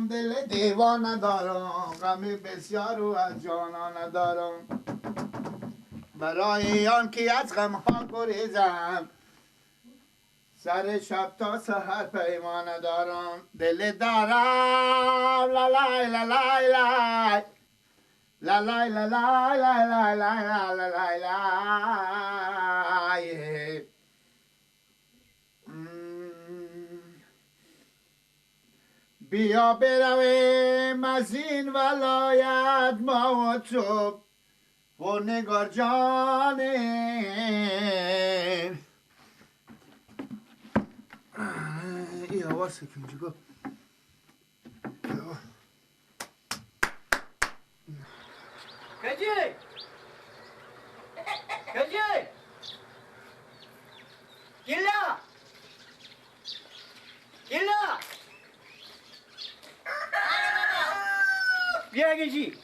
ندارم دل دیوانه دارم، غمی بسیار و از جانانه دارم. برای آن که از غم ها گریزم، سر شب تا سحر پیمانه دارم. دل دارم لالای لالای لای، لالای لالای لای لای لای لای. بیا برویم از این ولایت ما و تو و نگار جانه. ای آواز سکنجی گو کجی کجی گیلا گیلا بیا گیجی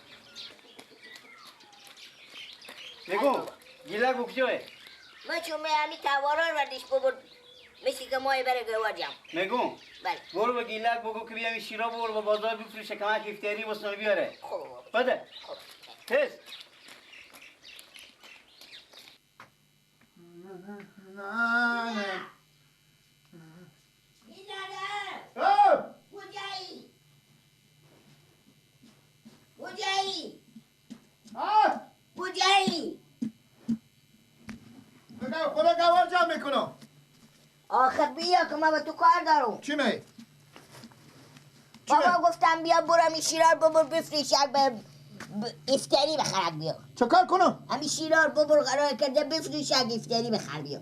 نگو گیلا گو کجوه ما چون همی تواران وردیش ببرد مثل که مای بره گوار جام نگو بله برو به گیلک بگو که بیامی شیرا برو به بازار بفروشه کمک افتاری بسنو بیاره خوب بده تست خدا گوار جمع میکنم. آخه بیا که من به تو کار دارم. چی می؟ بابا گفتم بیا برو همی شیرار ببر بفریش به افتاری بخرک بیا. چه کار کنم؟ همی شیرار ببر قرار کرده بفریش افتاری بخر بیا.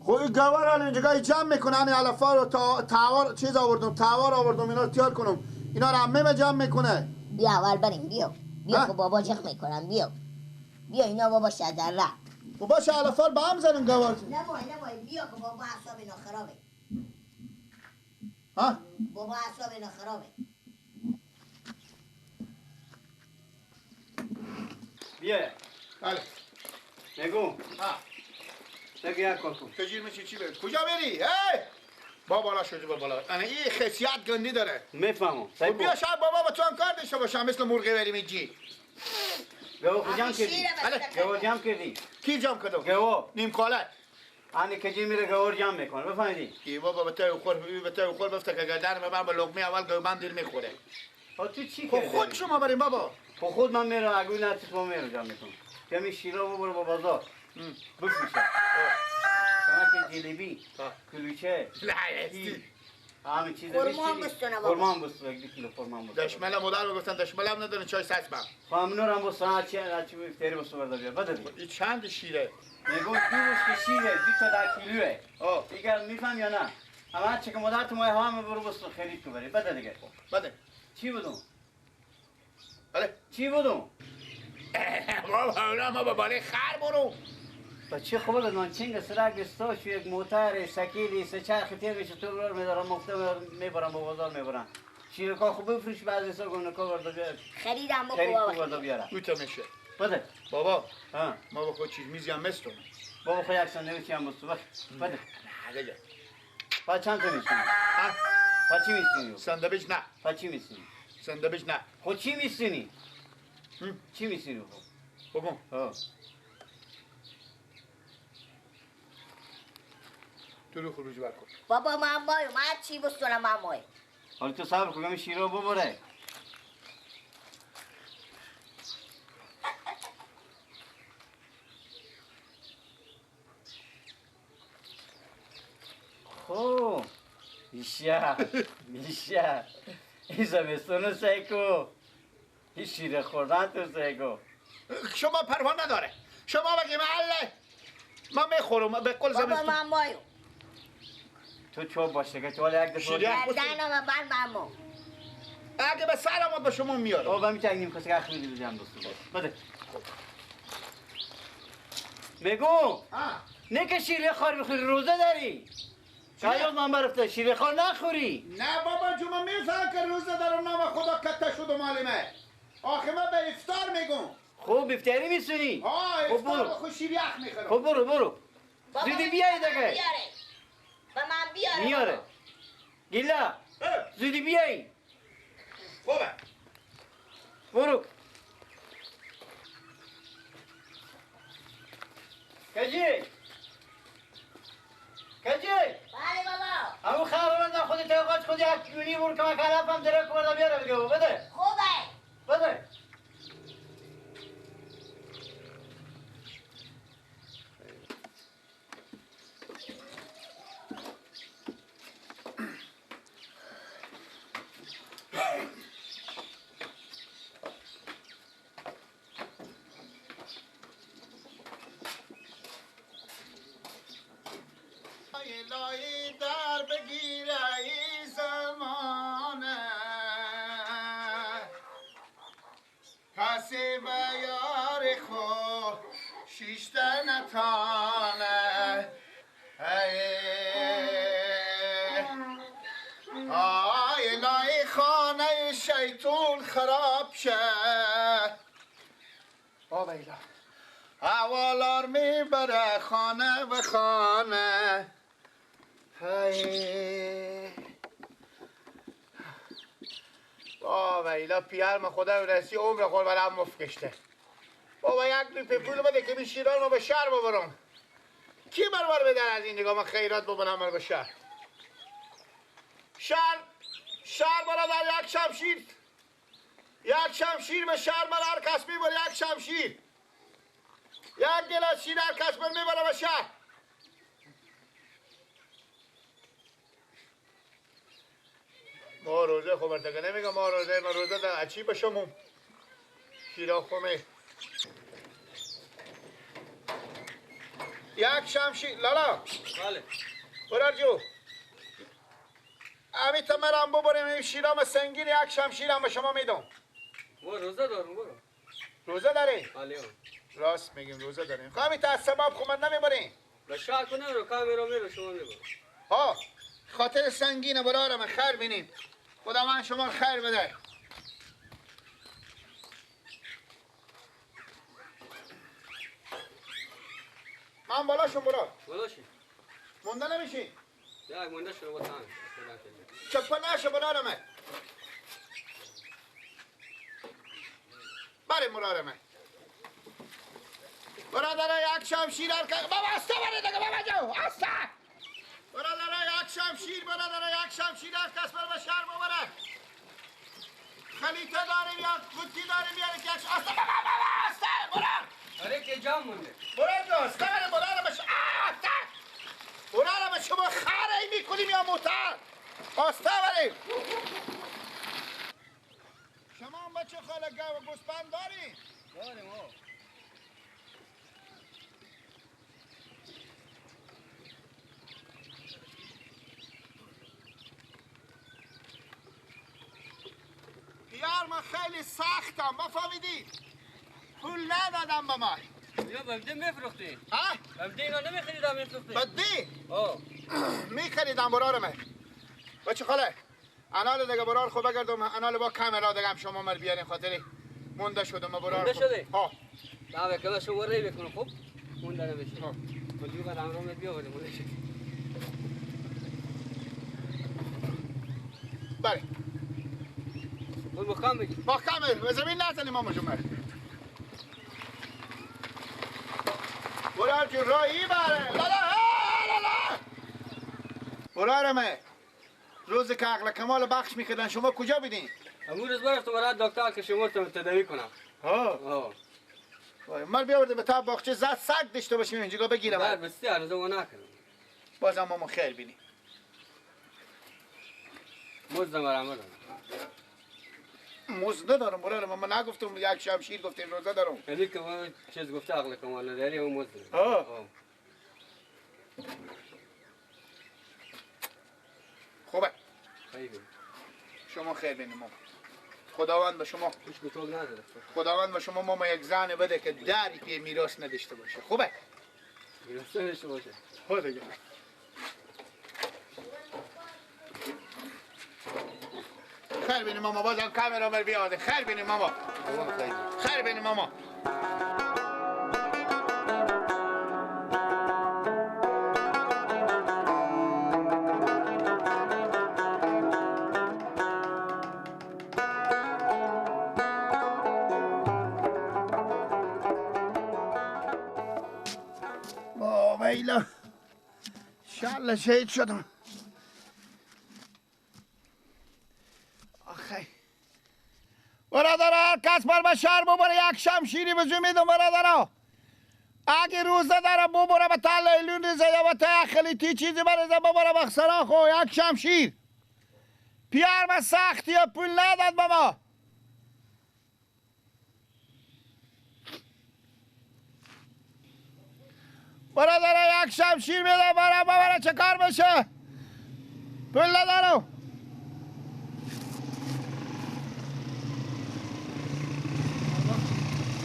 خوی گوار حال اینجا جمع میکنه. همین علفا رو تاوار چیز آوردم، تاوار آوردم اینا رو تیار کنم. اینا رو عمه جمع میکنه. بیا اول بریم بیا. بیا که بابا جخ میکنم بیا. بیا اینا بابا شدره. و باشه علفا رو با هم زنیم گوار. نبای بیا که بابا اعصاب اینا خرابه. ها؟ بابا اعصاب اینا خرابه. بیا بله. نگو ها. نگو یک کار کن کجیر میشی چی بری؟ کجا بری؟ هی! با بالا شدی با بالا. انا این خاصیت گندی داره. میفهمم خب بیا شاید بابا با تو هم کار داشته باشم مثل مرغ بریم اینجی. گوه خود جمع کردی؟ گوه جمع کردی؟ کی جمع کردم؟ گوه نیم کاله. آنی کجی میره گوه جمع میکنه بفهمیدی؟ ای بابا به تای خور بفته که گردن من با لقمه اول گوه من دیر میخوره. تو چی خب کردی؟ خود شما بریم بابا. خب خود من میرم اگوی نرسید ما میرم جمع میکنم کمی شیرا ببر با بازار بفروشه کمک جلیبی کلوچه لعنتی. همین چیز خرمان بستونه بابا. خرمان بستونه 2 کیلو خرمان بستونه دشمل مادر رو گفتن دشمل هم نداره چای سسبم. فهمنور هم بستونه هرچی افتری بستونه برده بیا بده بیا این چند شیره؟ نگو 2 بشکه شیره 2 تا 10 کیلوه دیگر میفهم یا نه اما هرچی که مادر تو ماه هم برو بستونه خرید تو بری بده دیگه بده. چی بدون؟ بله. چی بدون؟ بابا ما با بالای خر برو. با چی خوبه بدون چنگ سرک استاش یک موتر سکیلی سه چرخ تیر میشه تو برار میدارم مفته میبرم با بازار میبرم شیرکا خوب بفروش بعضی سال گونکا برده بیار خریدم بخو خرید بابا. تو برده بیاره اوتا میشه. بده بابا ها ما با خود چیز میزی هم مستم. بابا خود یک ساندویچی هم بستو بده نه دیگه. با چند تا میسونی؟ ها؟ با چی میسونی؟ ساندویچ نه. با چی میسونی؟ ساندویچ نه. خود چی میسونی؟ چی میسونی خود؟ بگم. ها تو رو خروج برکن. بابا من مایم من چی بستونم من مایم. حالا تو صبر کن شیرا ببره خب میشه این زمستون سیکو این شیره خوردن تو سیکو شما پروا نداره. شما بگی محله من میخورم به قول بابا زمستون. من مایم. تو چوب باشه که تو حالا یک دفعه شیره گردنم من مایم. اگه به سلامت به شما میارم. بابا میتونی نیم کسی که اخیلی دو جمع دوستو بده میگو نه که شیره خار بخوری روزه داری شاید من برفته شیره خار نخوری نه بابا جو من میفهم که روزه دارم نام خدا کته شد و مالمه. آخه من به افطار میگم. خوب افطاری میسونی افطار با خود شیر یخ میخورم. خب برو زودی بیایی دیگه با من بیاره میاره گیلا زودی بیایی خوبه. برو. کجی؟ بله بابا. همون خبرمند خودت آقاش خود یک یونی برو که من کلفم درک بردم بیاره بگه بده. خوبه. بده. الهی در بگیره ای زمانه کسی به یار خود شیشته نتانه الهی خانه شیطون خراب شه بابا ایلا حوالار میبره خانه به خانه بابا ایلا پیرم خدا رسی عمر خود برم مفکشته بابا یک دوی پول بده که می شیران ما به شهر ببرم کی بربر بدن از این نگاه ما خیرات ببرم من به شهر شهر برادر یک شمشیر به شهر من هر کس میبره یک شمشیر یک گلاس شیر هر کس من میبره به شهر ما روزه خبرت که نمیگم ما روزه در اچی بشمم شیرا خومه یک شمشیر لالا بله برار جو امی تا مرم ببریم این شیرام سنگین یک شمشیر هم به شما میدم ما روزه دارم برو روزه داری؟ بله راست میگیم روزه داریم خواهی تا از سباب خود نمیبریم بشار کنه رو کامیرا میره شما میبرم ها خاطر سنگینه برارم خیر بینیم خدا من شما خیر بده من بالاشون برار بلاشی مونده نمیشی یک مونده شده با تانگ چپا نشه برارمه بریم برارمه برادر یک شمشیر بابا استه بره دیگه بابا جو استه برادر یک شمشیر هر کس بر به شهر ببره خلیطه داریم یا قطی داریم یا یک استه بابا استه برار آره که جام مونده برار جو استه بره برارمه استه برارمه شما خره میکنیم یا موتر استه بریم شما هم بچه خاله گوسپند داری؟ داریم ها پیار من خیلی سختم بفهمیدی پول ندادم به من یا بمده میفروختی ها؟ بمده اینا نمیخریدم میفروختی بدی؟ آه میخریدم برارمه بچه خاله انال دیگه برار خوب بگردم انال با کاملا دیگه هم شما مر بیارین خاطری مونده شدم برار مونده شده؟ ها نه بکنه شما ری بکنم خوب مونده نمیشه مدیو بعد امرام بیا بده مونده شد بله اون مقام بگی محکمه به زمین نزنیم ما مجمع برار جو رایی بره لالا برارمه روز که عقل کمال بخش میکردن شما کجا بیدین؟ امون روز برفتم برای دکتر که شما رو تداوی کنم ها من بیاورده به تاب باغچه زد سگ داشته باشیم اینجا بگیرم در بسیار روز اون نکنم بازم ما خیر بینیم مزدم برام مزده دارم برارم من نگفتم یک شمشیر گفتیم روزه دارم یعنی که ما چیز گفته عقل کمال نداری اون مزد خوبه خیلی شما خیر بینیم ما خداوند به شما هیچ بطول نداره خداوند به شما ما یک زن بده که دری که میراث نداشته باشه خوبه میراث نداشته باشه خود دیگه خیر بینیم ماما بازم کامرا بر بیاده خیر بینیم ماما خیر بینیم ماما بیلا شالله شهید شدم. آخه برادر کس بر به شهر ببره یک شمشیری بزو میدم برادر. اگه روزه داره ببره به تا لیلون ریزه یا به تا خلیتی چیزی بریزه ببره به سراخ و یک شمشیر. پیار به سختی و پول نداد به ما. برادر یک شمشیر میده ببره چه کار بشه. پول ندارم.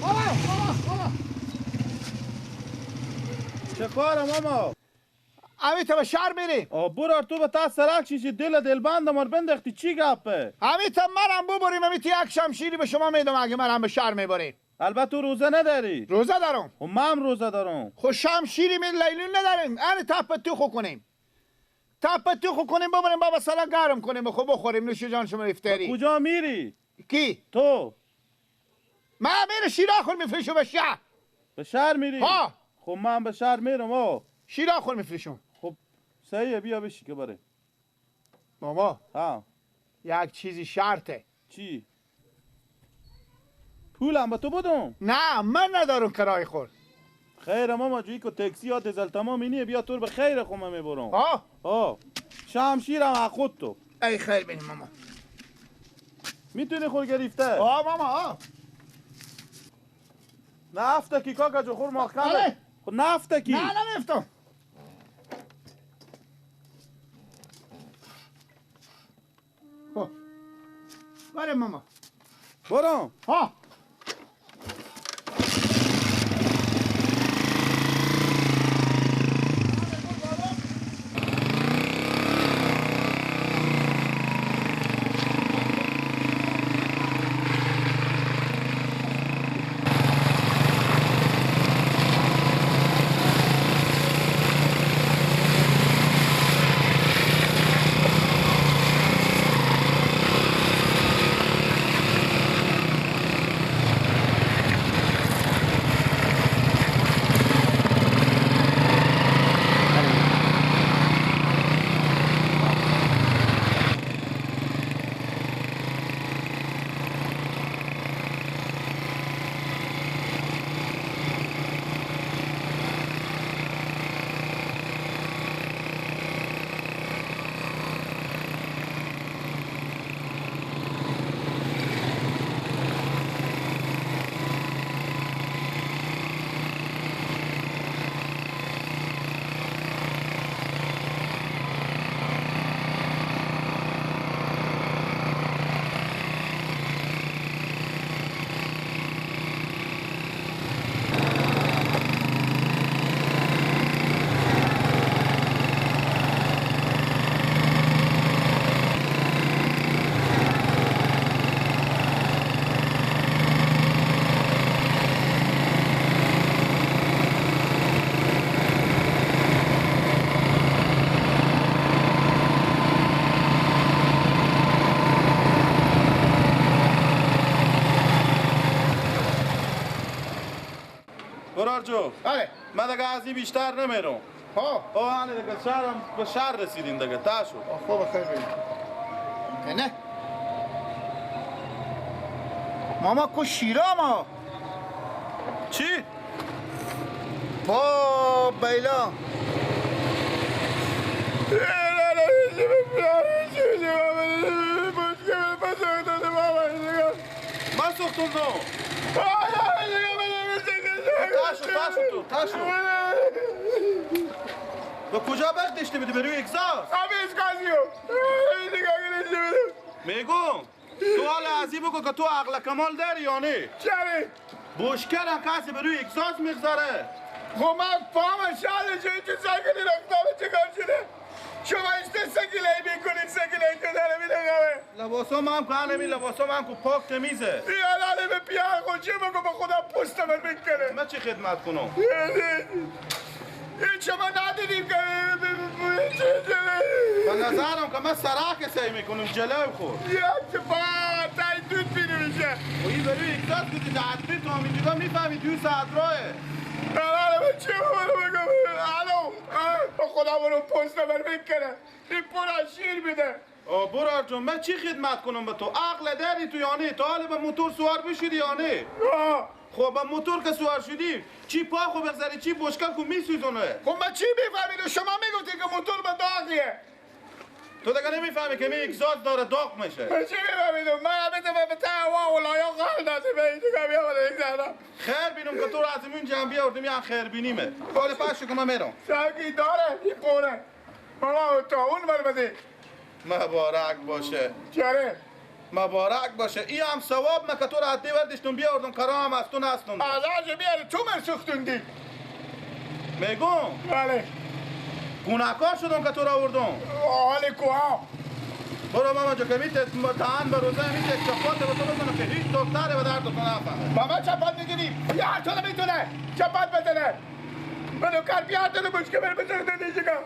ماما چه کاره ماما؟ امی تو به شهر میری؟ برار تو به تا سرک شیشی دل بند مار بندختی چی گپه؟ امی تو منم ببریم امی تو یک شمشیری به شما میدم اگه منم به شهر میبری. البته تو روزه نداری؟ روزه دارم. و من روزه دارم. خو شمشیری می لیلون نداریم. انی تپ تو خو کنیم. تپ تو خو کنیم ببریم بابا سلا گرم کنیم خو بخوریم نوش جان شما افطاری. کجا میری؟ کی؟ تو. من میره شیره خور میفروشم به شهر. به شهر میری؟ ها. خب من به شهر میرم شیره خور میفروشم. خب صحیحه بیا بشی که بره. ماما ها. یک چیزی شرطه. چی؟ پولم به تو بدم؟ نه من ندارم کرای خور. خیر ماما جویی که تاکسی ها دزل تمام اینیه بیا تو به خیر خومه میبرم. ها شمشیرم از خود تو. ای خیر بینیم ماما. میتونی خور گرفته؟ ماما نفته کی کاکا جو خور ماخ کنه. بله. خود نفته کی؟ نه نمیفتم. بریم ماما. برم. ها برار جو. بله. من دیگه از این بیشتر نمیرم. هانی دیگه شهرم به شهر رسیدیم دیگه تا شد. خوب خیر بینیم. نه ماما کو شیره ما. چی؟ با بیلا من سختم دو. تاشو. به کجا برداشته بدی بروی اگزاست؟ میگم تو حال ازی بگو که تو عقل کمال داری یا نه؟ چرا؟ بشکه را کسی بروی اگزاست میگذاره. خب من فهم شاله چه ساکلی رفتم چه کار شده؟ شما ایسته سکیلی میکنید سکیلی که داره میدهمه لباسام هم که هنمی لباسام هم که پاک تمیزه. یالاله به پیار خود چه بگو به خودم پوستم میکنه. من چی خدمت کنم؟ این شما ندیدیم که به نظرم که من سراک سعی میکنم جلو خود. یک با تای دود بینو میشه. و این بروی اگزاست که تعدیبی تو همی دیگه میفهمی 2 ساعت راهه. یالاله به چه بگو الو خدا برو پست نمر بکنه این پورا شیر میده. برار جون من چی خدمت کنم به تو؟ عقل داری تو یا نه؟ تا حالا به موتور سوار بشیدی یا نه؟ خب به موتور که سوار شدی چی پا خو بگذاری چی بشکه خو میسوزونه؟ خب من چی میفهمید و شما میگوتی که موتور به داغیه؟ تو دیگه نمیفهمی که می اگزاز داره داغ میشه. من چی میفهمید؟ من همیشه به تهوا و لایا قال دستی به این دیگه بیامده این زنم. خیر بینم که تو را از این جنبی آوردیم یا خیر بینیمه. حالا پس شو که من میرم. ساکی داره این پوره. ماما تا اون برمدی. مبارک باشه. چره؟ مبارک باشه. ای هم ثواب من که تو را حدی وردشتون بیاوردم کرام از تو نستون. آزاج بیاره تو من سختوندی. میگم بله. گناهکار شدم که تو را آوردم. حال کوها. برو ماما جو که میته تان به روزه میته چپات به تو بزنم که هیچ دختره به درد تو نفهمه. ماما چپات میگیری. بیار تو نمیتونه. چپات بزنه. منو کار بیار تو بشکه بره بزنه دیگه.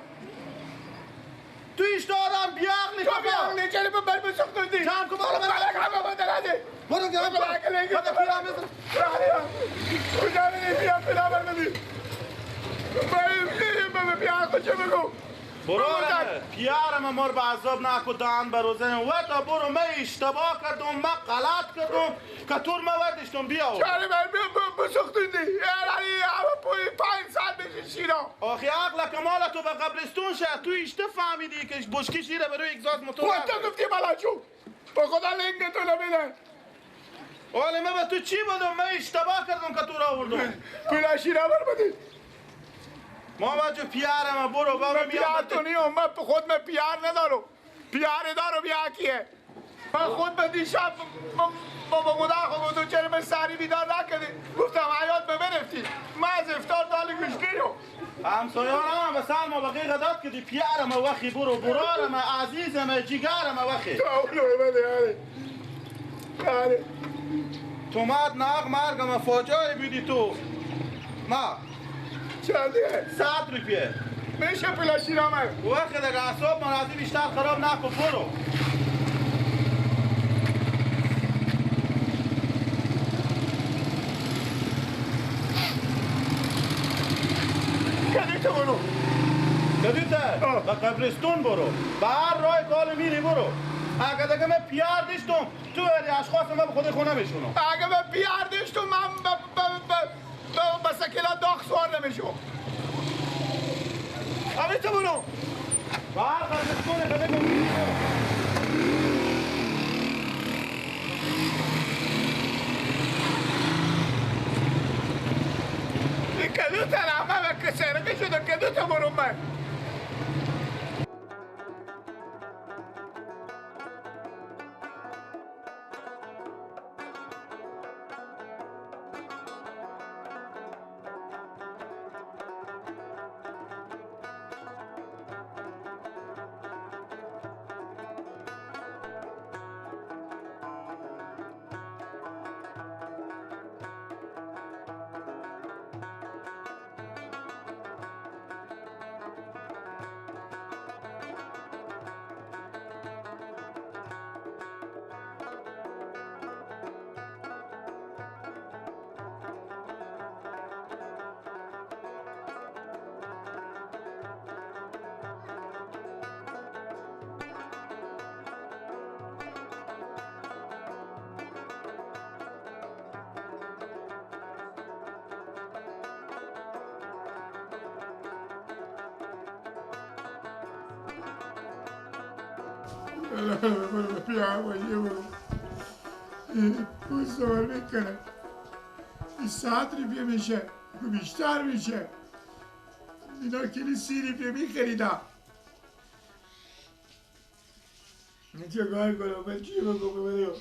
تو اشتارم بیاغلی تو بیاغلی چلی به بر بسختوندی. چند کمارو من بلک همه بدنادی. برو که من بلک لنگی. بده پیرام بزن. کجا میدی بیار پیرام برمدی. من بیار کجا بگو. برو پیارم مار به عذاب نکو دان بروزن و تا برو من اشتباه کردم من غلط کردم که تور ما وردشتم بیاو چاره من بسختوندی یعنی همه پوی 5 سال بشی شیرا آخی عقل کمال تو به قبرستون شد تو اشته فهمیدی که بشکی شیره برای اگزاز موتور خود تو گفتی بلا چون با خدا لنگ تو نمیدن حالا من به تو چی بودم من اشتباه کردم که تو را آوردم پیلا شیره برمدی ماما جو پیارم برو بابا پیار تو نیام من خود من پیار ندارم پیار دارم یا کیه من خود به دیشب بابا خدا خود تو چرا من سری بیدار نکردی گفتم حیات به برفتی من از افتار دالی گشتیو همسایان هم به سلم و بقیه داد کدی پیارم وقی برو برارم عزیزم جیگرم وقی تاولو بده یاره تو مد ناق مرگم فاجعه بیدی تو ما چنده؟ 100 روپیه میشه پلا شیرا من وقت دیگه اعصاب من از این بیشتر خراب نکن برو کدی تو برو کدیته؟ به قبرستون برو به هر راه کال میری برو اگه دیگه من پیار داشتم تو هری اشخاص من به خود خونه میشونم اگه من پیار داشتم من به سکیلا داغ سوار نمیشم همین تو برو به هر قبرستون که دیگه میری برو این کدو تنمه و کسرقی شده کدو تو برو من پیار باشی برو پوست سوار میکنه 100 روپیه میشه بیشتر میشه اینا کلی 30 روپیه میخریدم چه کار کنم من چی بگم برو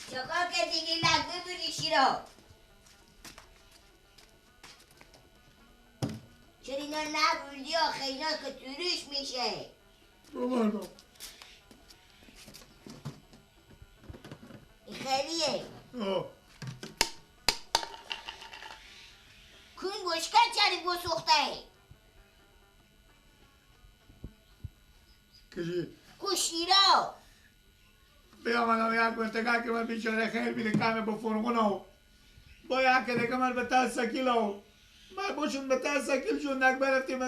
چکار که دیگه لگه بودی شیرا چرا اینا نبودی آخه اینا که توریش میشه بابا این خیلیه کون بشکه چری بسخته کشی کو شیرا بیا من یک گفتگاه که من بیچاره خیلی بیده کمه با فرمونو با یک دیگه من به تا سکیلو من باشون به تر سکیل شون نکبر رفتیم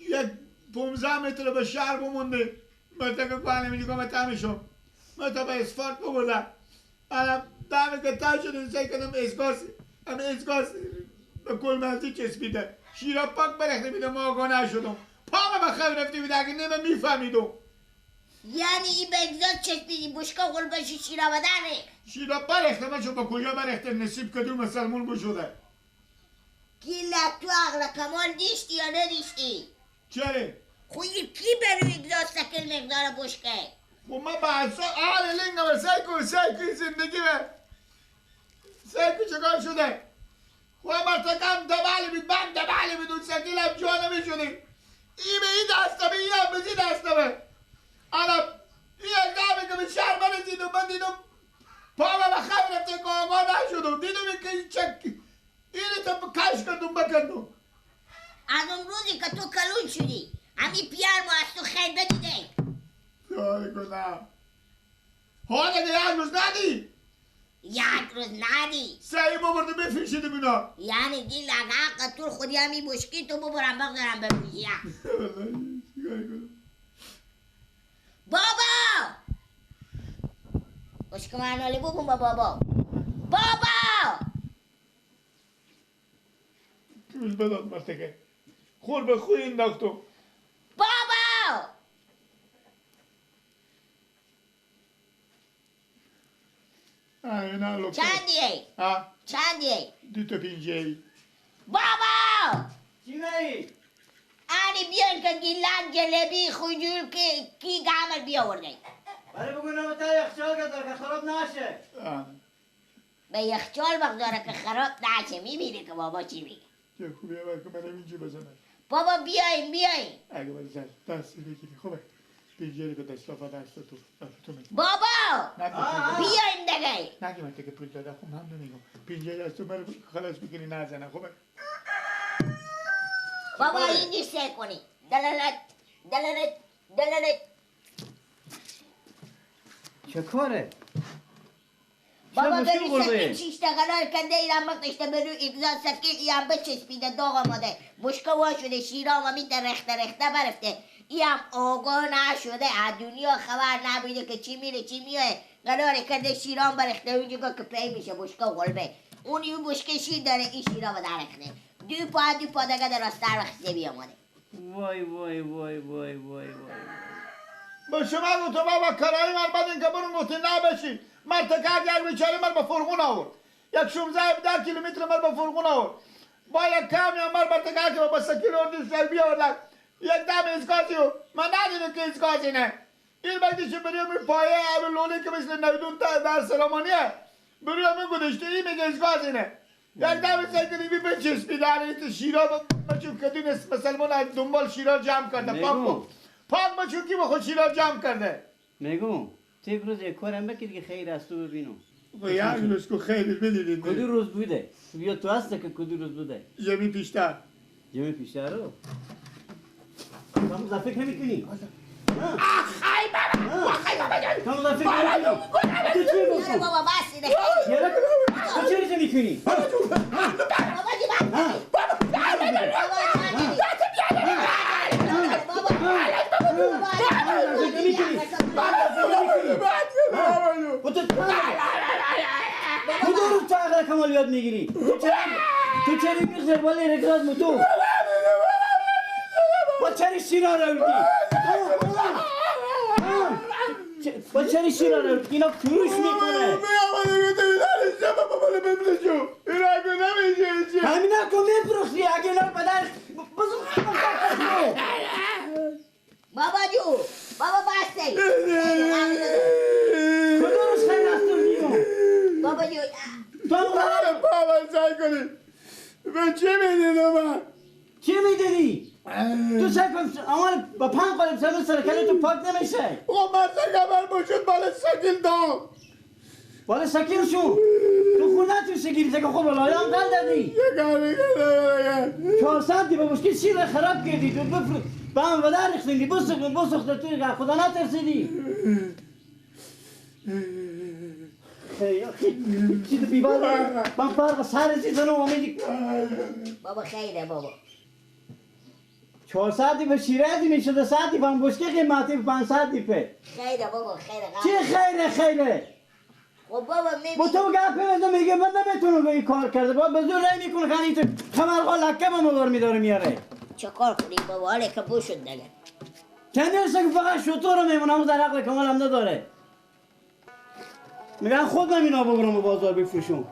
یک 15 متر به شهر بمونده من تا که کنه میگم من تمیشم من تا به اسفارت ببردم الان دمی که تا شدیم سعی کردم اسکاس به کل منزی چسبیده شیره پاک برخته میده ما آگاه نشدم پا به خیلی رفته میده اگه نمه میفهمیدم یعنی این به اگزاد چسبیدی بشکه غلبشی شیره بدنه شیره برخته من شو با کجا برخته نصیب کدوم مسلمون بشده گیلک تو عقل کمال دیشتی یا ندیشتی؟ چره؟ خوی کی برای اگزاد سکل مقدار بشکه؟ خب من بحثا آره لنگم سعی کن زندگی به سعی کن چکار شده خب مرتکم دبالی بید من دبالی بید اون سکیل هم جا نمیشونی این به این دسته به این هم به این دسته به الان این یک دمی که به شهر من دیدم من دیدم پا به خیلی رفته که آگاه نشدم دیدم که این چک اینی تو کش کردم بکردم از اون روزی که تو کلون شدی همین پیار ما از تو خیلی بدیده سوال کنم حالا که یک روز ندی یک روز ندی سعی ببرده بفیشیدم اینا یعنی گیلک حق طول خودی همی بشکی تو ببرم بگذارم بفیشیم بابا بشکه من حالی بگم با بابا روز بداد مرتکه خور به خوی این دکتو بابا چندیه؟ چندیه؟ 2 بابا چی میگی؟ آنی بیان که گیلک جلبی خجول که کی گامر بیاورده برای بگو تا یخچال گذار که خراب نشه به یخچال بگذاره که خراب نشه میبینه که بابا چی میگه چه خوبی اول که منم اینجا بزنم بابا بیاین اگه باید دستی بگیری خوبه پیجری که دستافه دست تو میگی بابا بیاین دگه نگی من که پول داده خب هم نمیگم پیجری از تو من خلاص بگیری نزنه خوبه بابا اینجی سه کنی دلالت چه کاره؟ بابا ببین سکیل 6 دقیقه کنده ایران بقشته برو اگزاد سکیل ایام بچسبیده داغ آماده بشکه وا شده شیرام همیده رخته برفته ایام آگاه نشده از دنیا خبر نبوده که چی میره چی میاه قراره کرده شیرام برخته اونجا که پی میشه بشکه غلبه اونی اون بشکه شیر داره این شیرام درخته دو پا دگه در راستر وقتی بیاماده وای با شما گفتم بابا کرایی من بعد اینکه برون گفتی نبشی مرتکه یک بیچاره من به فرغون آورد یک 16 کیلومتر من به فرغون آورد با یک کامیون من مرتکه که با سکیل اردیش در بیاوردن یک دم اسکاسی و من ندیدم که اسکاسی نه این وقتی چه بریم این پایه اول لولی که مثل نویدون در سرامانیه بریم این گذاشته این میگه اسکاسی نه یک دم سکیلی بی بچسبیده این شیرا بچون کدین مسلمان از دنبال شیرا جمع کرده پاک بچون کی با خود شیرا جمع کرده میگم یک روز یک کارم بکید که خیر از تو ببینم یک روز که خیر بدیدید کدو روز بوده بیا تو هسته که کدو روز بوده جمی پیشتر رو کم فکر نمی کنی آخای بابا جان کم فکر نمی کنی تو چی بکن بابا باسی ده تو چی ریزه می کنی بابا جی کدو روز تو عقل کمال یاد میگیری تو چری بیخ زرباله رکراز موتو با چری شیرا روردی با چری شیرا روردی اینا فروش میکنه همین ها کن میفروختی اگه اینا رو بدن بزرگ بابا جو بابا بسته کدو روز خیلی از تو میگم بابا جو تو هم بابا سعی کنید به چی میدید من چی میدونی؟ تو سعی کن امان با 5 قالب سرون سرکلی تو پاک نمیشه خب من سگمر باشد بالا سکیل دام بالا سکیل شو تو خونه تو سکیل سکیل خوب لایان قل دادی 400 دی با مشکل شیر خراب کردی تو بفرد با هم ودار رختنگی بسخت توی خدا نترسیدی خیلی چیز بیبال من فرق سر چیزنو آمیدی بابا خیره بابا 400 به شیره میشده 100 من بشکه قیمتی 500 دیپه خیره بابا خیره چی خیره خب بابا با تو گپ بزن میگه من نمیتونم این کار کرده با به زور رای میکنه خانی تو کمرقا لکه ما مبار میداره میاره چه کار کنی بابا حالا که بو شد دیگه چندی هست که فقط شطور میمونه اون در عقل کمال هم نداره میگن خود من اینا ببرم به بازار بفروشم